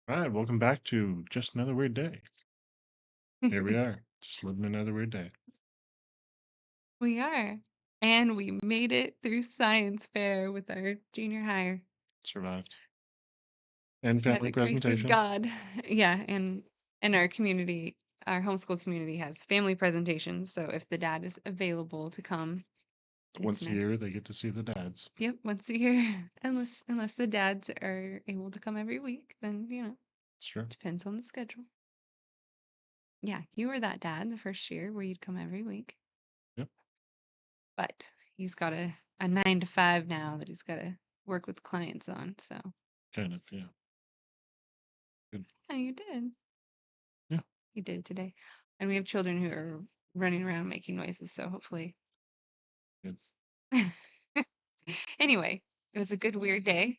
All right, welcome back to Just Another Weird Day. Here we are, just living another weird day. We are. And we made it through science fair with our junior higher Survived. And by family the grace of presentation. God. Yeah, and our community, our homeschool community has family presentations. So if the dad is available to come, it's Once a nice. year, they get to see the dads. Yep, once a year. Unless the dads are able to come every week, then It's true. depends on the schedule. Yeah, you were that dad the first year where you'd come every week. Yep, But he's got a 9 to 5 now that he's gotta work with clients on. So kind of, yeah. Good. yeah, you did. Yeah, You did today. And we have children who are running around making noises, so hopefully. good. Anyway, it was a good weird day.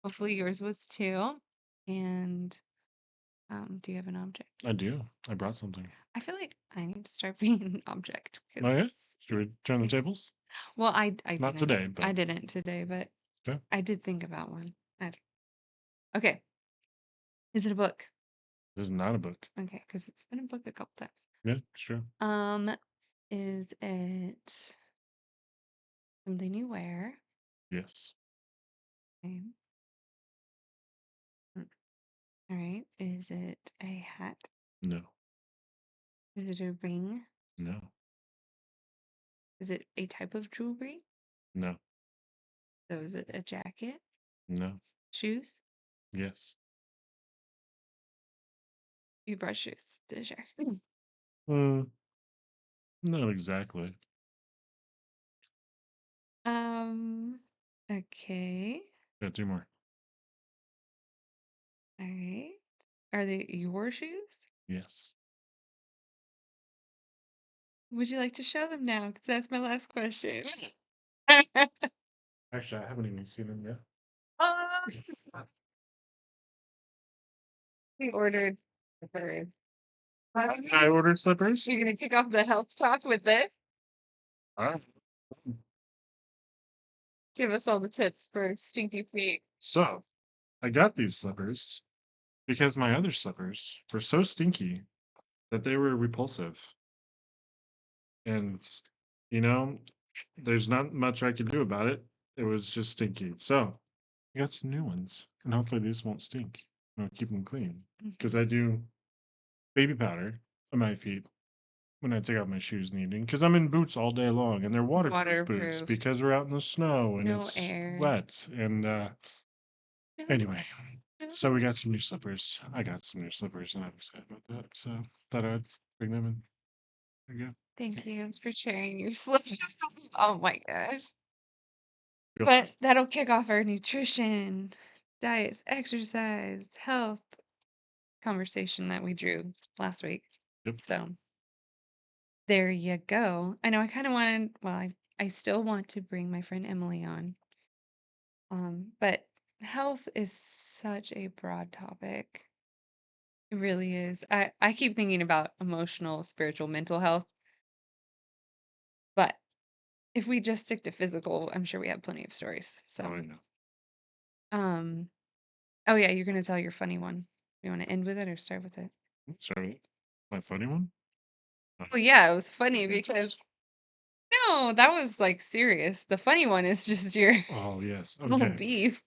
Hopefully yours was too. And do you have an object? I do. I brought something. I feel like I need to start bringing an object Oh, because yeah? Should we turn the tables? well, I Not didn't. today, I but didn't today, but okay. I did think about one. Okay. Is it a book? This is not a book. Okay, because it's been a book a couple times. Yeah, sure. Um, is it something you wear? Yes. Okay. All right. Is it a hat? No. Is it a ring? No. Is it a type of jewelry? No. So is it a jacket? No. Shoes? Yes. You brought shoes to the shower. Not exactly. Um, okay. Got two more. All right. Are they your shoes? Yes. Would you like to show them now? Because that's my last question. Actually, I haven't even seen them yet. Oh, we ordered slippers. I ordered slippers. You're gonna kick off the health talk with this? All right. Give us all the tips for stinky feet. So, I got these slippers because my other slippers were so stinky that they were repulsive. And, you know, there's not much I could do about it. It was just stinky. So, I got some new ones. And hopefully these won't stink. I'll keep them clean. Because I do baby powder on my feet when I take out my shoes in the evening. Because I'm in boots all day long. And they're waterproof boots Waterproof. because we're out in the snow and No it's air. wet. And No, anyway, no. so we got some new slippers. I got some new slippers and I'm excited about that. So, thought I'd bring them in. There you Thank you for sharing your slip. Oh my gosh. go. But that'll kick off our nutrition, diets, exercise, health conversation that we drew last week. Yep. So there you go. I know I kind of wanted, well, I still want to bring my friend Emily on. But health is such a broad topic. It really is. I keep thinking about emotional, spiritual, mental health, but if we just stick to physical, I'm sure we have plenty of stories. Oh, So, I know. um, oh yeah, you're gonna tell your funny one. You want to end with it or start with it? Sorry. My funny one? Oh, Well, yeah, it was funny yes. because no, that was like serious. The funny one is just your Oh, yes. little Okay. beef.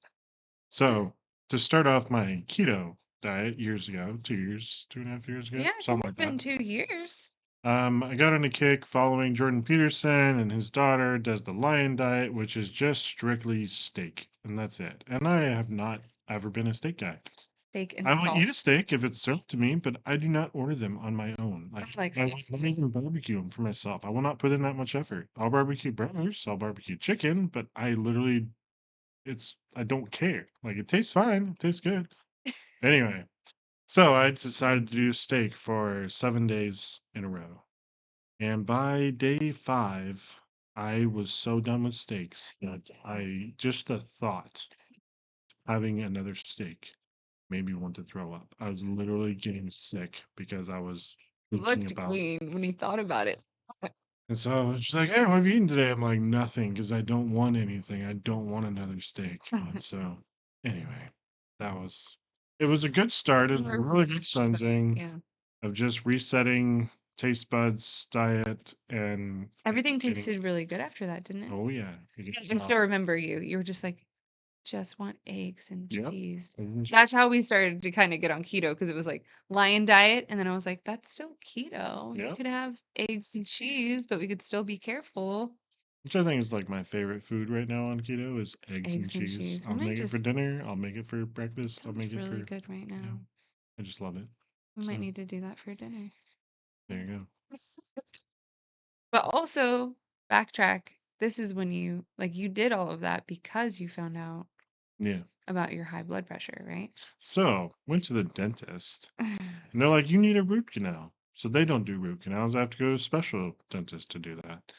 So, to start off my keto diet years ago, 2 years, 2.5 years ago, Yeah, it's something only like that. been 2 years. I got on a kick following Jordan Peterson and his daughter does the Lion Diet, which is just strictly steak, and that's it. And I have not ever been a steak guy. Steak and I will eat salt. a steak if it's served to me, but I do not order them on my own. I like I steak. will not even barbecue them for myself. I will not put in that much effort. I'll barbecue burgers, I'll barbecue chicken, but I don't care. Like it tastes fine, it tastes good. Anyway, so I decided to do steak for 7 days in a row. And by day five, I was so done with steaks that just the thought having another steak made me want to throw up. I was literally getting sick because I was thinking Looked about. clean when he thought about it. And so I was just like, hey, what have you eaten today? I'm like, nothing because I don't want anything. I don't want another steak. And so, anyway, that was. It was a good start. It was a Or really good mashed, but cleansing yeah. of just resetting taste buds, diet, and Everything getting. tasted really good after that, didn't it? Oh yeah, you get I soft. still remember you. You were just like, "Just want eggs and Yep. cheese." And That's how we started to kinda get on keto because it was like lion diet, and then I was like, "That's still keto. You yep. could have eggs and cheese, but we could still be careful." Which I think is like my favorite food right now on keto is eggs and Eggs and cheese. cheese. We I'll might make it for just dinner. I'll make it for breakfast. I'll sounds make it really for, good right you know, now. I just love it. We might So need to do that for dinner. there you go. But also, backtrack, this is when you did all of that because you found out Yeah. about your high blood pressure, right? So went to the dentist and they're like, you need a root canal. So they don't do root canals. I have to go to a special dentist to do that.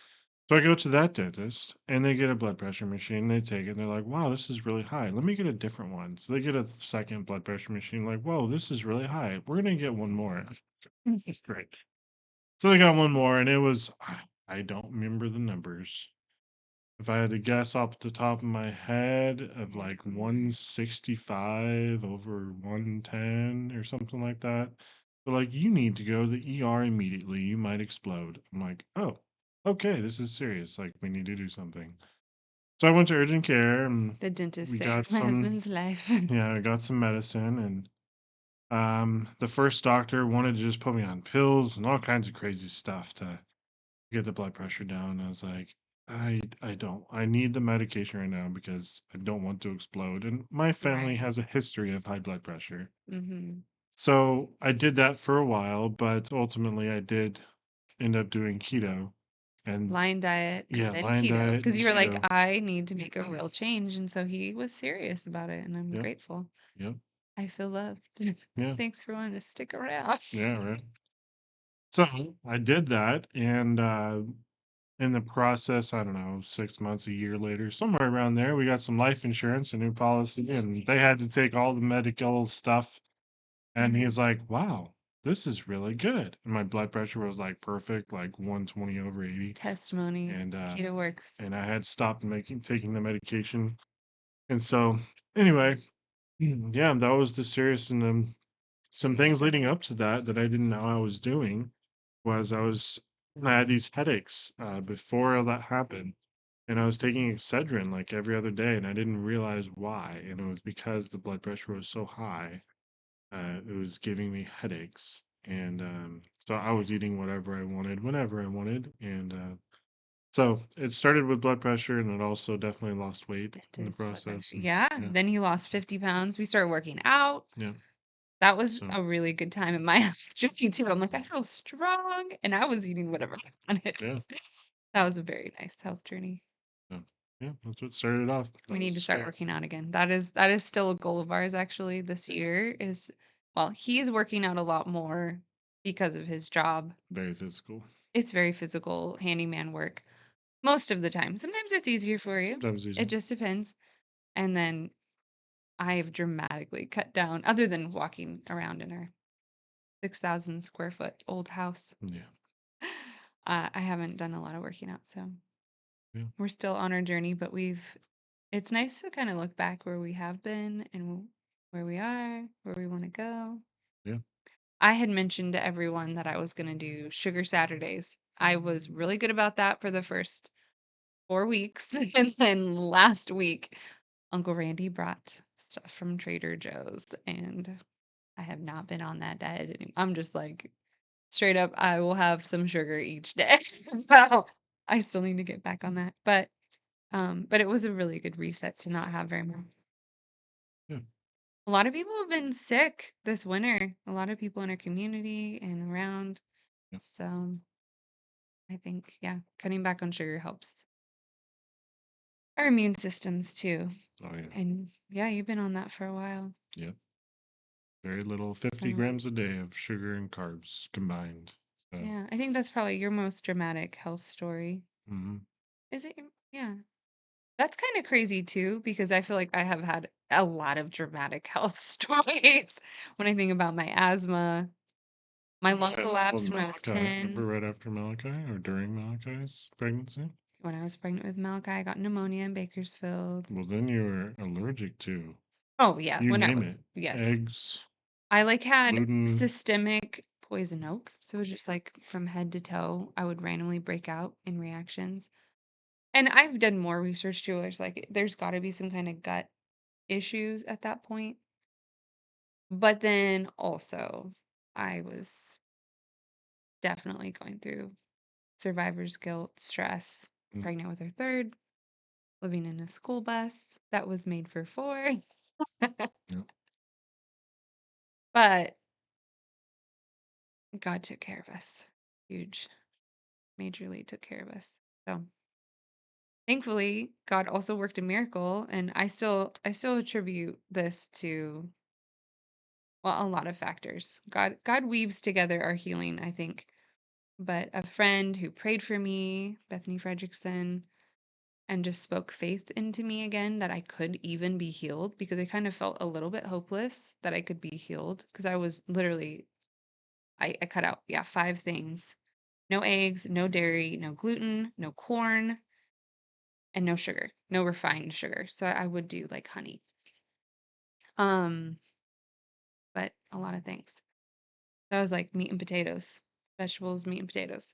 So I go to that dentist and they get a blood pressure machine. They take it and they're like, wow, this is really high. Let me get a different one. So they get a second blood pressure machine, like, whoa, this is really high. We're going to get one more. That's great. So they got one more and it was, I don't remember the numbers. If I had to guess off the top of my head of like 165 over 110 or something like that. But like, you need to go to the ER immediately. You might explode. I'm like, oh, okay, this is serious. Like, we need to do something. So I went to urgent care and The dentist we got saved my some, husband's life. yeah, I got some medicine. And the first doctor wanted to just put me on pills and all kinds of crazy stuff to get the blood pressure down. I was like, I don't. I need the medication right now because I don't want to explode. And my family Right. has a history of high blood pressure. Mhm. So I did that for a while, but ultimately I did end up doing keto and Lion diet and yeah, then lion keto. diet Because and you were like, keto. "I need to make a real change," and so he was serious about it, and I'm Yep, grateful. yep, I feel loved. yeah, Thanks for wanting to stick around. yeah, right. So I did that and in the process, I don't know, 6 months, a year later, somewhere around there, we got some life insurance, a new policy, and they had to take all the medical stuff. And Mhm. he's like, wow, this is really good. And my blood pressure was like perfect, like 120 over 80. Testimony. And Keto works. I had stopped taking the medication. And so anyway, yeah, that was the serious and some things leading up to that that I didn't know I was doing was I had these headaches before all that happened, and I was taking Excedrin like every other day, and I didn't realize why. And it was because the blood pressure was so high, it was giving me headaches, and so I was eating whatever I wanted, whenever I wanted, and so it started with blood pressure, and it also definitely lost weight in the Dentist blood process. pressure. And Yeah. yeah, Then he lost 50 pounds. We started working out. yeah, That was so a really good time in my health journey too. I'm like, I feel strong, and I was eating whatever I wanted. yeah, That was a very nice health journey. so, yeah, that's what started off. We That was need the to start start. working out again. That is still a goal of ours actually this year is well, he's working out a lot more because of his job. Very physical. It's very physical handyman work most of the time. Sometimes it's easier for you. Sometimes It easy. just depends. And then I've dramatically cut down other than walking around in our 6,000 square foot old house. Yeah, I haven't done a lot of working out, so yeah, we're still on our journey, but it's nice to kind of look back where we have been and where we are, where we want to go. yeah. I had mentioned to everyone that I was going to do sugar Saturdays. I was really good about that for the first 4 weeks. And then last week, Uncle Randy brought stuff from Trader Joe's, and I have not been on that diet anymore. I'm just like, straight up, I will have some sugar each day. Wow. I still need to get back on that. But it was a really good reset to not have very much. Yeah. A lot of people have been sick this winter. A lot of people in our community and around. Yeah. So I think, yeah, cutting back on sugar helps our immune systems too. Oh yeah. And yeah, you've been on that for a while. Yeah. Very little, 50 So grams a day of sugar and carbs combined. So, yeah, I think that's probably your most dramatic health story. mhm. Is it? Yeah. That's kinda crazy too, because I feel like I have had a lot of dramatic health stories when I think about my asthma. My lung Well, collapsed when I was Malachi, remember 10. right after Malachi or during Malachi's pregnancy? When I was pregnant with Malachi, I got pneumonia in Bakersfield. Well, then you were allergic too. Oh, yeah, You when I name was it. yes. Eggs, I, like, had gluten. systemic poison oak, so it was just, like, from head to toe, I would randomly break out in reactions. And I've done more research too, it's like, there's gotta be some kinda gut issues at that point, but then also, I was definitely going through survivor's guilt, stress, Mm, pregnant with her 3rd, living in a school bus that was made for 4. yeah. But God took care of us. Huge, majorly took care of us. So, thankfully, God also worked a miracle, and I still attribute this to, well, a lot of factors. God weaves together our healing, I think. But a friend who prayed for me, Bethany Fredrickson, and just spoke faith into me again that I could even be healed, because I kind of felt a little bit hopeless that I could be healed because I was literally I cut out, yeah, 5 things. No eggs, no dairy, no gluten, no corn, and no sugar, no refined sugar. So I would do like honey. Um, but a lot of things. That was like meat and potatoes, vegetables, meat and potatoes,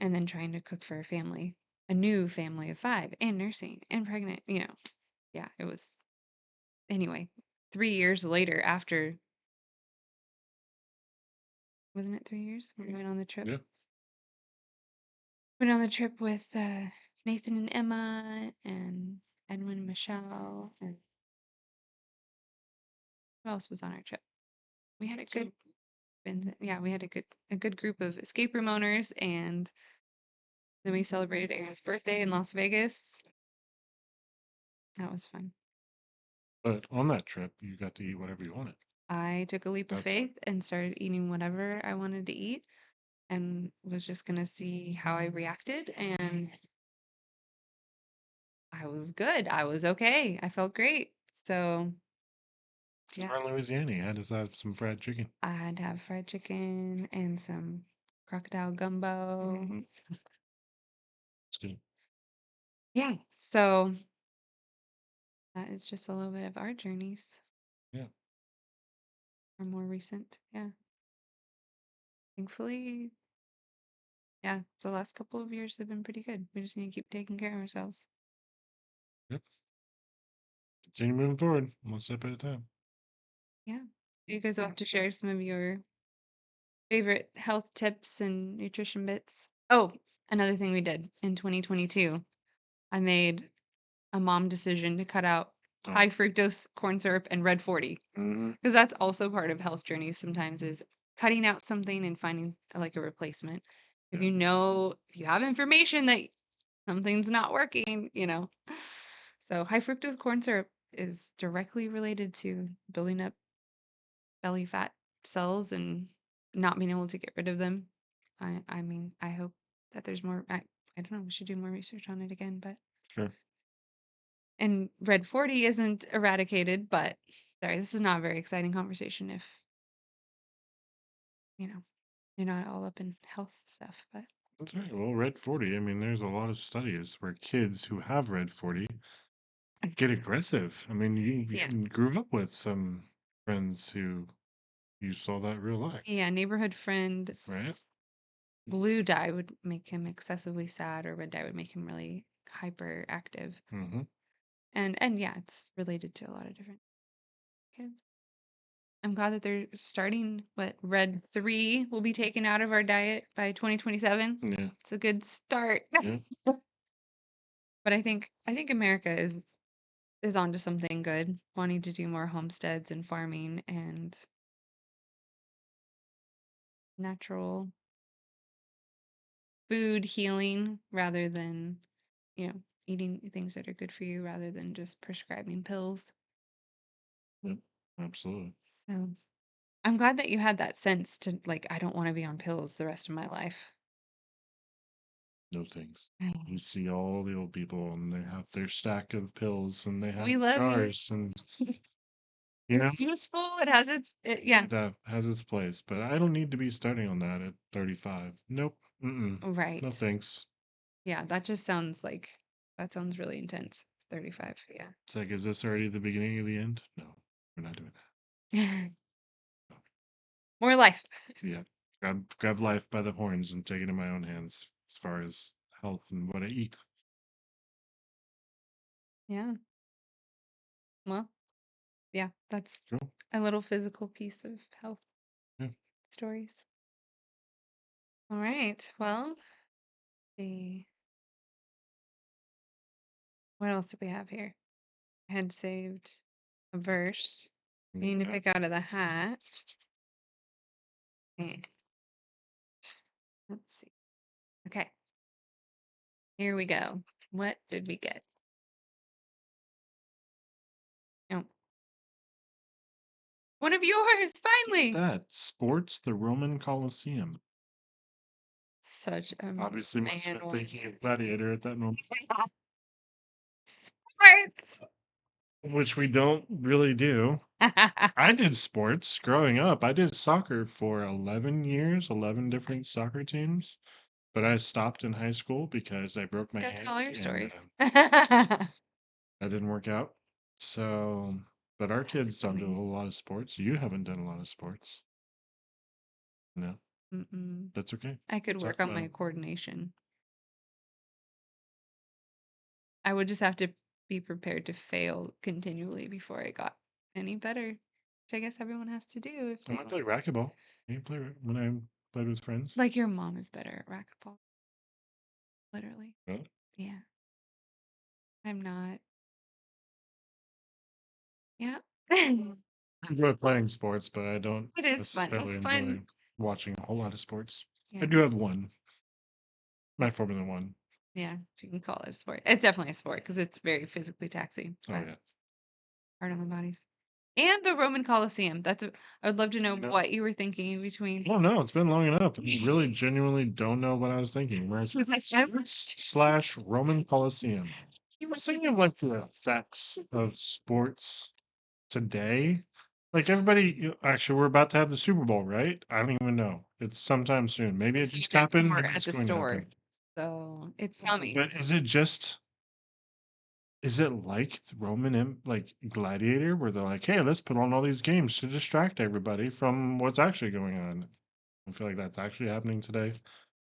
and then trying to cook for a family, a new family of 5, and nursing and pregnant. Yeah, it was anyway. 3 years later, after wasn't it 3 years? We went on the trip. Yeah. Went on the trip with Nathan and Emma and Edwin and Michelle, and who else was on our trip? We had a good yeah, we had a good group of escape room owners, and then we celebrated Aaron's birthday in Las Vegas. That was fun. But on that trip, you got to eat whatever you wanted. I took a leap of That's fun. faith and started eating whatever I wanted to eat, and was just gonna see how I reacted, and I was good. I was okay. I felt great. So, yeah, We're in Louisiana. You had to have some fried chicken. I had to have fried chicken and some crocodile gumbo. It's good. Yeah, so that is just a little bit of our journeys, Yeah. or more recent. Yeah. Thankfully, yeah, the last couple of years have been pretty good. We just need to keep taking care of ourselves. Yep. Continue moving forward, one step at a time. Yeah. You guys will have to share some of your favorite health tips and nutrition bits. Oh, another thing we did in 2022, I made a mom decision to cut out Oh. high fructose corn syrup and red 40, Mhm. because that's also part of health journeys sometimes, is cutting out something and finding like a replacement. If Yeah. if you have information that something's not working. So high fructose corn syrup is directly related to building up belly fat cells and not being able to get rid of them. I mean, I hope that there's more. I don't know. We should do more research on it again, but Sure. and red 40 isn't eradicated, but sorry, this is not a very exciting conversation if you know you're not all up in health stuff. But That's right. Well, Red 40, I mean, there's a lot of studies where kids who have Red 40 get aggressive. I mean, you yeah, grew up with some friends who you saw that real life, yeah, neighborhood friend right? blue dye would make him excessively sad, or red dye would make him really hyperactive. Mm-hmm. And yeah, it's related to a lot of different kids. I'm glad that they're starting what red 3 will be taken out of our diet by 2027. Yeah. It's a good start. Yeah. But I think America is onto something good, wanting to do more homesteads and farming and natural food healing, rather than, eating things that are good for you rather than just prescribing pills. Yep. Absolutely. So I'm glad that you had that sense to like, I don't want to be on pills the rest of my life. No things. You see all the old people and they have their stack of pills and they We have love you. jars and, you know, It's useful. It has yeah. that has its place. But I don't need to be starting on that at 35. Nope. Mm-mm. No Right. thanks. Yeah, that sounds really intense. 35. Yeah. It's like, is this already the beginning of the end? No, we're not doing More life. that. Yeah. Grab life by the horns and take it in my own hands as far as health and what I eat. Yeah. Well, yeah, that's Cool. a little physical piece of health Yeah. stories. All right. Well, the what else do we have here? I had saved a verse. I need to Yeah. pick out of the hat. And let's see. Okay, here we go. What did we get? Oh, one of yours, finally. That sports, the Roman Colosseum. Such a Obviously, must have man been one. thinking of Gladiator at that moment, Sports. which we don't really do. I did sports growing up. I did soccer for 11 years, 11 different soccer teams, but I stopped in high school because I broke my Go hand tell all your and stories. that didn't work out. So, but our That's kids don't do a funny. whole lot of sports. You haven't done a lot of sports. No, Mm-mm. that's okay. I could Talk work on about my it. coordination. I would just have to be prepared to fail continually before I got any better, which I guess everyone has to do if I they might play racquetball. I play when I played with friends. like your mom is better at racquetball, literally. Really? Yeah. I'm not. Yeah. I enjoy playing sports, but I don't It is fun. necessarily It's enjoy fun. watching a whole lot of sports. I Yeah. do have one, my Formula One. Yeah. You can call it a sport. It's definitely a sport because it's very physically taxing, Oh but yeah. hard on our bodies. And the Roman Colosseum. I would love to know You know, what you were thinking in between. I don't know. It's been long enough. I really genuinely don't know what I was thinking. Whereas sports slash Roman Colosseum. I was thinking of like the effects of sports today. Like everybody, actually, we're about to have the Super Bowl, right? I don't even know. It's sometime soon. Maybe it just Received it happened. more Maybe at it's the going to store. happen. So it's coming. But is it like the like Gladiator, where they're like, hey, let's put on all these games to distract everybody from what's actually going on? I feel like that's actually happening today,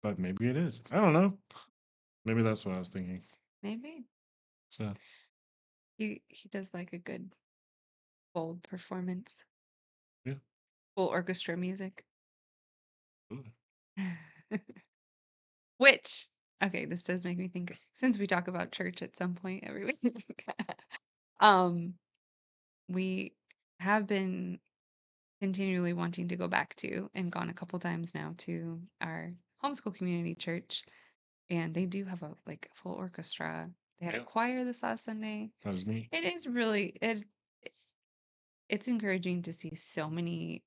but maybe it is. I don't know. Maybe that's what I was thinking. Maybe. So, He does like a good bold performance. yeah. Full orchestra music. Ooh. Which, okay, this does make me think since we talk about church at some point every week. um, we have been continually wanting to go back to and gone a couple times now to our homeschool community church. And they do have a like full orchestra. They had a Yeah, choir this last Sunday. that was neat. It is really it's encouraging to see so many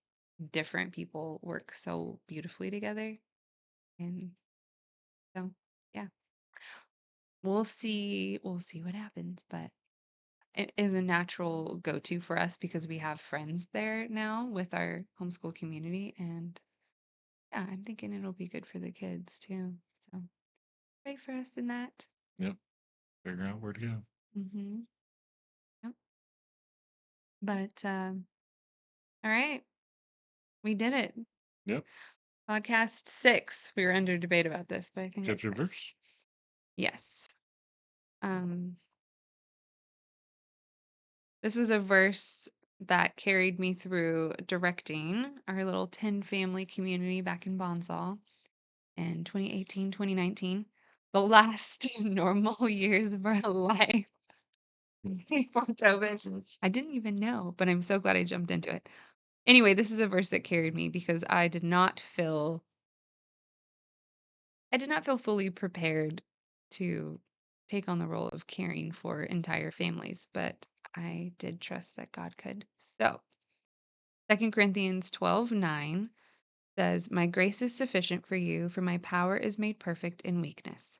different people work so beautifully together. And so yeah, we'll see what happens, but it is a natural go-to for us because we have friends there now with our homeschool community. And yeah, I'm thinking it'll be good for the kids too. So pray for us in that. Yep. Figure out where to go. Mm-hmm. Yep. But all right, we did it. Yep. Podcast 6. We were under debate about this, but I think Get it's your 6. verse. Yes. Um, this was a verse that carried me through directing our little 10 family community back in Bonsall in 2018, 2019, the last normal years of our life before COVID. I didn't even know, but I'm so glad I jumped into it. Anyway, this is a verse that carried me because I did not feel fully prepared to take on the role of caring for entire families, but I did trust that God could. So, 2 Corinthians 12:9 says, "My grace is sufficient for you, for my power is made perfect in weakness."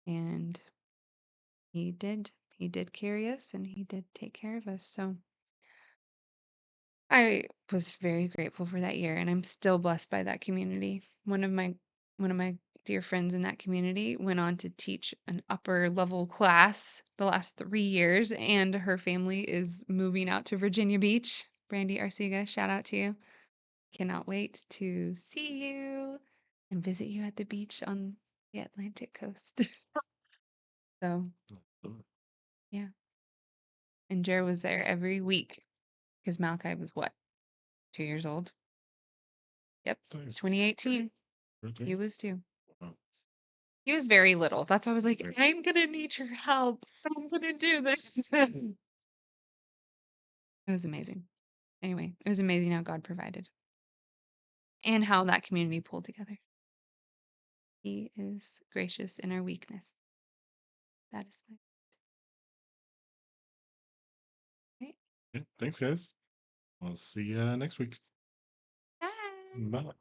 And he did carry us and he did take care of us. So, I was very grateful for that year and I'm still blessed by that community. One of my dear friends in that community, went on to teach an upper level class the last 3 years, and her family is moving out to Virginia Beach. Brandy Arcega, shout out to you. Cannot wait to see you and visit you at the beach on the Atlantic coast. So, yeah. And Jer was there every week because Malachi was what, 2 years old? Yep, Thanks. 2018. Birthday? He was too. Wow. He was very little. That's why I was like, Right. I'm gonna need your help. I'm gonna do this. It was amazing. Anyway, it was amazing how God provided and how that community pulled together. He is gracious in our weakness. That is my right. Yeah. Thanks, guys. I'll see you next week. Bye. Bye.